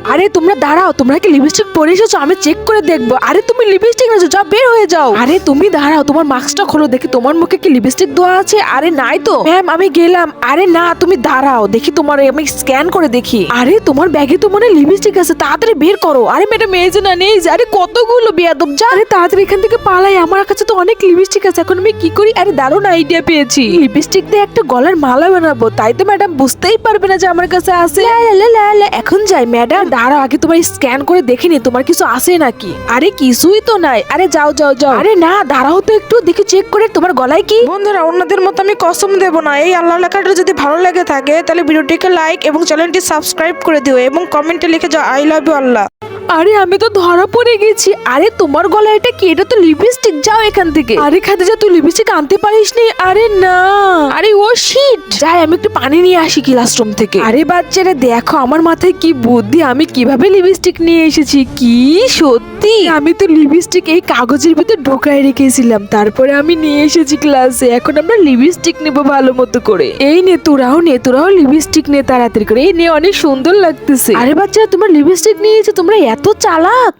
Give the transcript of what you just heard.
আরে তোমরা দাঁড়াও, তোমরা কি লিপস্টিক পরে এসেছো? আমি চেক করে দেখবো। আরে তুমি লিপস্টিক নেছো, যাও বের হয়ে যাও। আরে তুমি দাঁড়াও, তোমার মাস্কটা খোলো দেখি তোমার মুখে কি লিপস্টিক দেওয়া আছে। আরে নাই তো ম্যাম, আমি গেলাম। আরে না, তুমি দাঁড়াও দেখি, তোমার আমি স্ক্যান করে দেখি। আরে তোমার ব্যাগে তো মনে লিপস্টিক আছে, তাড়াতাড়ি বের করো। আরে ম্যাডাম এই যে না, নেই যে। আরে কতগুলো বেয়াদব, যা। আরে তাড়াতাড়ি এখান থেকে পালাই, আমার কাছে তো অনেক লিপস্টিক আছে, এখন আমি কি করি? আরে দারুণ আইডিয়া পেয়েছি, লিপস্টিক দিয়ে একটা গলার মালা বানাবো, তাই তো ম্যাডাম বুঝতেই পারবে না যে আমার কাছে আছে। এখন যাই ম্যাডাম, দাঁড়াও আগে তোমার স্ক্যান করে দেখিনি তোমার কিছু আছে নাকি। আরে কিছুই তো নাই। আরে যাও যাও যাও। আরে না দাঁড়াও তো একটু, দেখি চেক করে তোমার গলায় কি। বন্ধুরা, অন্যদের মতো আমি কসম দেব না। এই আল্লাহ লেখাটা যদি ভালো লেগে থাকে তাহলে ভিডিওটিকে লাইক এবং চ্যানেলটি সাবস্ক্রাইব করে দিও এবং কমেন্টে লিখে যাও আই লাভ ইউ আল্লাহ। আরে আমি তো ধরা পড়ে গেছি। আরে তোমার গলায় এটা কি? এটা তো লিপস্টিক, যাও এখান থেকে। আরে খাদিজা, তুই লিপস্টিক আনতে পারিস নি? আরে না, আরে ও শিট। যাই আমি একটু পানি নিয়ে আসি ক্লাসরুম থেকে। আরে বাচ্চারা দেখো আমার মাথায় কি বুদ্ধি, আমি কিভাবে লিপস্টিক নিয়ে এসেছি। কি সত্যি, আমি তো লিপস্টিক এই কাগজের ভিতর ঢোকায় রেখেছিলাম, তারপরে আমি নিয়ে এসেছি ক্লাসে। এখন আমরা লিপস্টিক নেবো ভালো মতো করে। এই নে তোরাও লিপস্টিক নে তাড়াতাড়ি করে। এই নে, অনেক সুন্দর লাগতেছে। আরে বাচ্চারা তোমরা লিপস্টিক নিয়েছো, তোমরা এত চালাক।